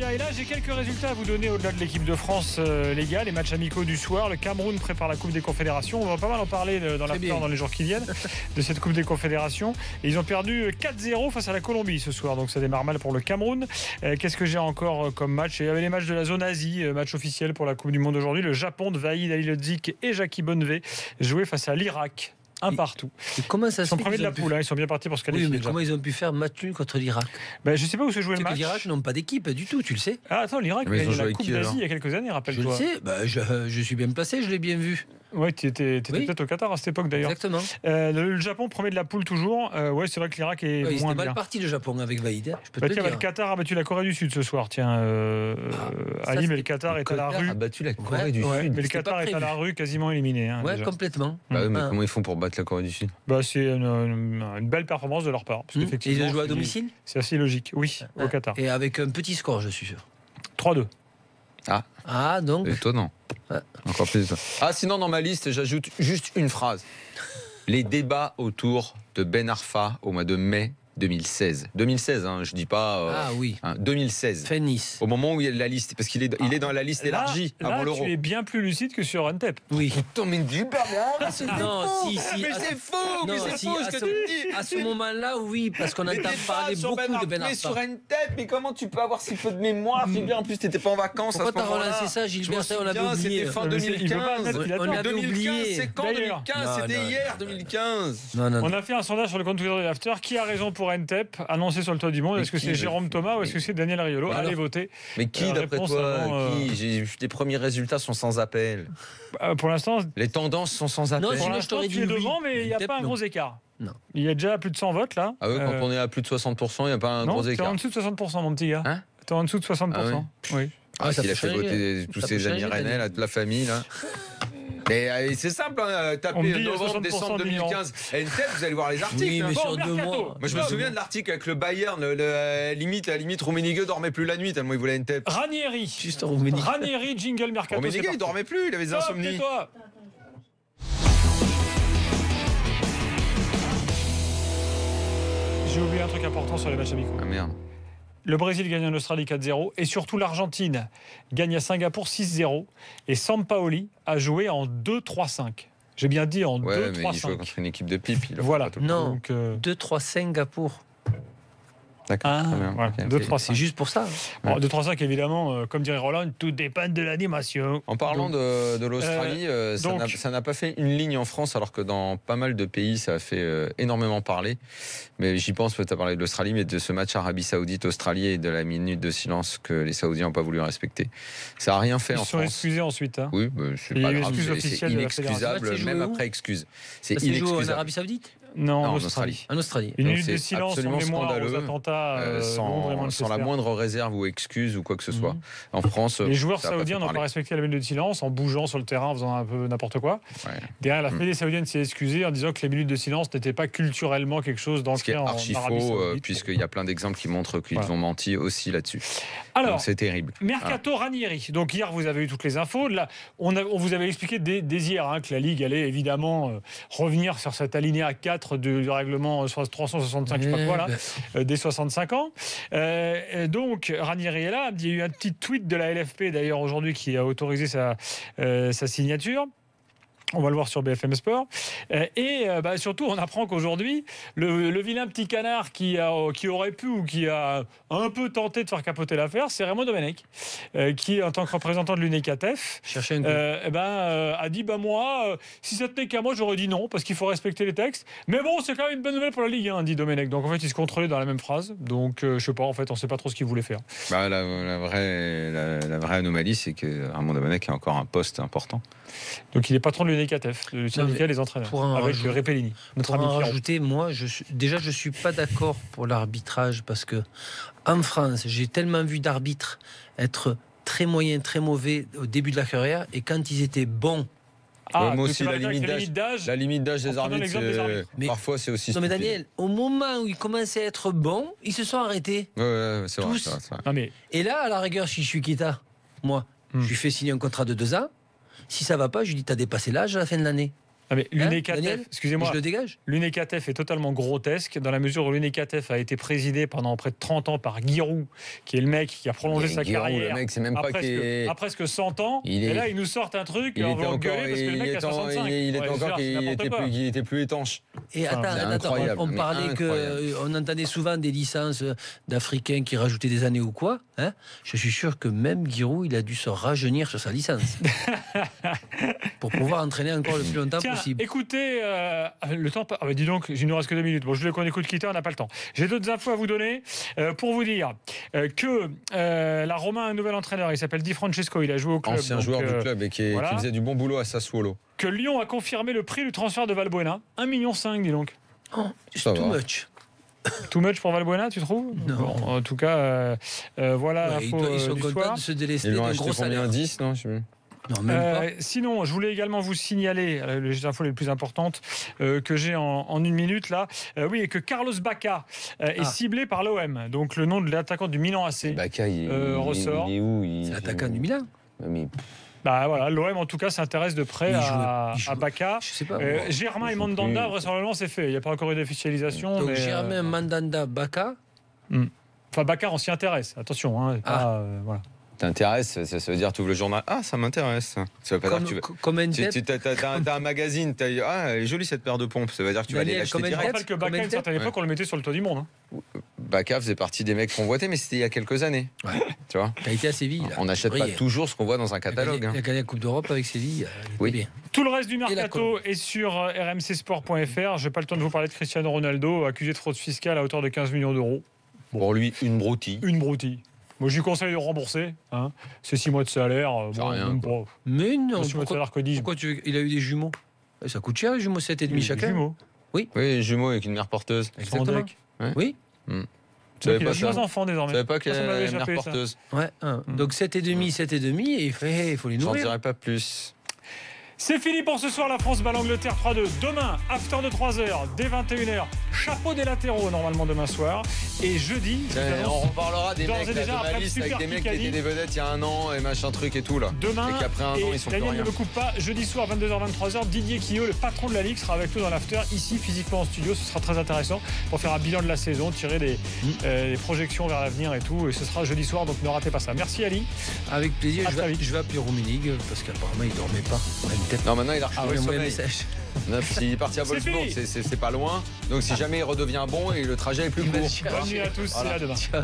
bien, et là j'ai quelques résultats à vous donner au-delà de l'équipe de France, les gars, les matchs amicaux du soir. Le Cameroun prépare la Coupe des Confédérations. On va pas mal en parler dans les jours qui viennent de cette Coupe des Confédérations. Et ils ont perdu 4-0 face à la Colombie ce soir, donc ça démarre mal pour le Cameroun. Qu'est-ce que j'ai encore comme match? Il y avait les matchs de la zone Asie, match officiel pour la Coupe du Monde aujourd'hui. Le Japon de Vahid Halilhodžić et Jackie Bonnevé jouaient face à l'Irak. Un partout. Et comment ça ils sont premiers de la poule, ils sont bien partis pour se qualifier. Oui, mais comment ils ont pu faire match nul contre l'Irak? Je ne sais pas où se jouait le match. L'Irak n'ont pas d'équipe du tout, tu le sais. Ah, attends, l'Irak, il y a eu la Coupe d'Asie il y a quelques années, rappelle-toi. Je le sais, je suis bien placé, je l'ai bien vu. Oui, tu étais peut-être au Qatar à cette époque d'ailleurs. Exactement. Le Japon, premier de la poule toujours. Ouais, c'est vrai que l'Irak est moins bien. Mal parti le Japon avec Vahid. Je peux te le dire. Le Qatar a battu la Corée du Sud ce soir. Tiens, Ali, mais le Qatar est à la rue. A battu la Corée du Sud. Mais le Qatar est à la rue, quasiment éliminé. Ouais, complètement. Mais comment ils font pour battre la Corée du Sud? C'est une belle performance de leur part. Parce et ils ont joué à domicile? C'est assez logique, oui, au Qatar. Et avec un petit score, je suis sûr. 3-2. Ah, donc. Étonnant. Encore plus étonnant. Sinon, dans ma liste, j'ajoute juste une phrase. Les débats autour de Ben Arfa au mois de mai 2016. 2016, je dis pas. 2016. Fait Nice. Au moment où il y a la liste, parce qu'il est dans la liste élargie avant l'Euro. Tu es bien plus lucide que sur Antep. Oui. Mais c'est faux. Non, c'est faux ce que tu dis. À ce moment-là, oui, parce qu'on entend parler beaucoup de Ben Arfa. Sur Antep, mais comment tu peux avoir si peu de mémoire? Gilbert, en plus, t'étais pas en vacances. Pourquoi t'as relancé ça, Gilbert? On l'avait oublié. C'était fin 2015. On l'avait oublié. C'est quand 2015? C'était hier 2015. On a fait un sondage sur le compte Twitter de l'After. Qui a raison pour Antep, annoncé sur le toit du monde? Est-ce que c'est Jérôme Thomas ou est-ce que c'est Daniel Riolo? Allez voter. Mais qui, d'après toi? Les premiers résultats sont sans appel. Pour l'instant, les tendances sont sans appel. Pour l'instant, tu es devant, mais il n'y a pas un gros écart. Non. Il y a déjà plus de 100 votes là. Ah oui, quand on est à plus de 60%, il n'y a pas un gros écart. T'es en dessous de 60%, mon petit gars. T'es en dessous de 60%. Oui. S'il a fait voter tous ses amis rennais, de la famille là. Mais c'est simple, tapez novembre, décembre 2015. NTEP, vous allez voir les articles. Oui, mais sur 2 mois. Moi, je me souviens de l'article avec le Bayern, limite, Rummenigge dormait plus la nuit tellement il voulait NTEP. Ranieri. Juste Rummenigge. Ranieri, jingle mercato. Rummenigge, il dormait plus, il avait des insomnies. J'ai oublié un truc important sur les matchs amicaux. Ah merde. Le Brésil gagne en Australie 4-0 et surtout l'Argentine gagne à Singapour 6-0 et Sampaoli a joué en 2-3-5. J'ai bien dit en 2-3-5. Mais il joue contre une équipe de pipe. Voilà. Non, 2-3 Singapour. D'accord. Voilà. 2-3-5. C'est juste pour ça. 2-3-5 évidemment, comme dirait Roland, tout dépend de l'animation. En parlant de l'Australie, ça n'a pas fait une ligne en France alors que dans pas mal de pays ça a fait énormément parler. Mais j'y pense, peut-être à parler de l'Australie, mais de ce match Arabie Saoudite-Australie et de la minute de silence que les Saoudiens n'ont pas voulu respecter. Ça n'a rien fait en France. Ils sont excusés ensuite. Oui, c'est pas grave, c'est inexcusable, même après excuse. C'est inexcusable. En Arabie Saoudite? Non, en Australie. En Australie. Une minute de silence en mémoire aux attentats sans la moindre réserve ou excuse ou quoi que ce soit. En France, les joueurs saoudiens n'ont pas respecté la minute de silence en bougeant sur le terrain, en faisant un peu n'importe quoi. Derrière, la Fédération saoudienne s'est excusée en disant que les minutes de silence n'étaient pas culturellement quelque chose d'ancré en Arabie Saoudite. Puisqu'il y a plein d'exemples qui montrent qu'ils ont menti aussi là-dessus. Alors, c'est terrible. Mercato Ranieri. Donc hier, vous avez eu toutes les infos. Là, on vous avait expliqué dès hier que la Ligue allait évidemment revenir sur cet alinéa 4 du règlement 365, je sais pas quoi, là, des 65 ans. Donc, Ranieri est là. Il y a eu un petit tweet de la LFP, d'ailleurs, aujourd'hui, qui a autorisé sa signature. On va le voir sur BFM Sport. Et surtout, on apprend qu'aujourd'hui, le vilain petit canard qui aurait pu ou qui a un peu tenté de faire capoter l'affaire, c'est Raymond Domenech, qui, en tant que représentant de l'UNECATF, a dit moi, si ça tenait qu'à moi, j'aurais dit non, parce qu'il faut respecter les textes. Mais bon, c'est quand même une bonne nouvelle pour la Ligue, dit Domenech. Donc en fait, il se contrôlait dans la même phrase. Donc je sais pas, en fait, on sait pas trop ce qu'il voulait faire. La vraie anomalie, c'est que Raymond Domenech a encore un poste important. Donc il est patron de l'UNECATF, le syndicat des entraîneurs, avec Repellini. Pour en rajouter, moi, je suis pas d'accord pour l'arbitrage parce que en France, j'ai tellement vu d'arbitres être très moyens, très mauvais au début de la carrière, et quand ils étaient bons. Moi aussi, la limite d'âge des arbitres, parfois c'est aussi. Non mais Daniel, au moment où ils commençaient à être bons, ils se sont arrêtés. C'est tous. Vrai. Et là, à la rigueur, si je suis Keita, moi, je lui fais signer un contrat de 2 ans. Si ça va pas, je lui dis t'as dépassé l'âge à la fin de l'année. Ah mais l'UNECATF, excusez-moi, je le dégage. L'UNECATF est totalement grotesque dans la mesure où l'UNECATF a été présidé pendant près de 30 ans par Giroud, qui est le mec qui a prolongé sa carrière. Le mec, c'est même pas à presque 100 ans. Et là, il nous sort un truc, on va engueuler parce que le mec a 65. Il était plus étanche. Et attends, on parlait qu'on entendait souvent des licences d'Africains qui rajoutaient des années ou quoi. Hein, je suis sûr que même Giroud, il a dû se rajeunir sur sa licence pour pouvoir entraîner encore le plus longtemps possible. Écoutez, le temps... dis donc, il nous reste que 2 minutes. Bon, je voulais qu'on écoute quitter, on n'a pas le temps. J'ai d'autres infos à vous donner pour vous dire que la Roma a un nouvel entraîneur. Il s'appelle Di Francesco. Il a joué au club. Ancien joueur du club et qui faisait du bon boulot à Sassuolo. Que Lyon a confirmé le prix du transfert de Valbuena. 1,5 million, dis donc. C'est too much. Too much pour Valbuena, tu trouves? Non. Bon, en tout cas, voilà l'info ils sont du contents soir. de se délester d'un gros salaire. 10, non, non, même pas. Sinon, je voulais également vous signaler les infos les plus importantes que j'ai en 1 minute là. Oui, et que Carlos Bacca est ciblé par l'OM. Donc le nom de l'attaquant du Milan AC Bacca, ressort. Il est où C'est l'attaquant du Milan. Mais... Bah voilà, l'OM en tout cas s'intéresse de près à Bacca. Je sais pas. Germain et Mandanda, vraisemblablement c'est fait. Il n'y a pas encore eu d'officialisation. Donc Germain, Mandanda, Bacca. Enfin, Bacca, on s'y intéresse. Attention, hein, voilà. T'intéresses, ça veut dire tu ouvres le journal. Ah, ça m'intéresse. Ça veut pas dire que tu veux. T'as un magazine, elle est jolie cette paire de pompes. Ça veut dire que tu vas aller l'acheter direct. Je rappelle que Bacca, à une certaine époque, on le mettait sur le toit du monde. Bacca faisait partie des mecs convoités, mais c'était il y a quelques années. Ouais. Tu vois. T'as été à Séville. On n'achète pas toujours ce qu'on voit dans un catalogue. Il a gagné la Coupe d'Europe avec Séville. Oui. Tout le reste du mercato est sur rmcsport.fr. Je n'ai pas le temps de vous parler de Cristiano Ronaldo, accusé de fraude fiscale à hauteur de 15 millions d'euros. Pour lui, une broutille. Une broutille. Moi, je lui conseille de rembourser. Hein. C'est 6 mois de salaire. Rien. Mais non. 6 mois de salaire que dis-je. Pourquoi il a eu des jumeaux? Ça coûte cher, les jumeaux 7,5 chacun. Jumeaux. Oui, jumeaux avec une mère porteuse. Exactement. Ouais. Oui. Tu savais pas ça. 2 enfants désormais. Tu savais pas qu'elle est une mère porteuse. Ouais. Donc 7,5, et il faut les nourrir. J'en dirais pas plus. C'est fini pour ce soir, la France bat l'Angleterre 3-2. Demain, after de 3h, dès 21h, chapeau des latéraux normalement demain soir. Et jeudi, on reparlera des mecs déjà, de ma liste avec des mecs qui étaient des vedettes il y a 1 an et machin truc et tout là. Demain, et qu'après 1 an ils sont plus Daniel rien. ne me coupe pas, jeudi soir 22h-23h, Didier Quillot, le patron de la Ligue, sera avec nous dans l'after, ici physiquement en studio. Ce sera très intéressant pour faire un bilan de la saison, tirer des projections vers l'avenir et tout. Et ce sera jeudi soir, donc ne ratez pas ça. Merci Ali. Avec plaisir, je vais appeler Rummenigge parce qu'apparemment il dormait pas. Non, maintenant il a retrouvé le sommeil. Message. S'il est parti à Wolfsburg, c'est pas loin. Donc si jamais il redevient bon et le trajet est plus court. Bonne nuit à tous, c'est à demain. Ciao.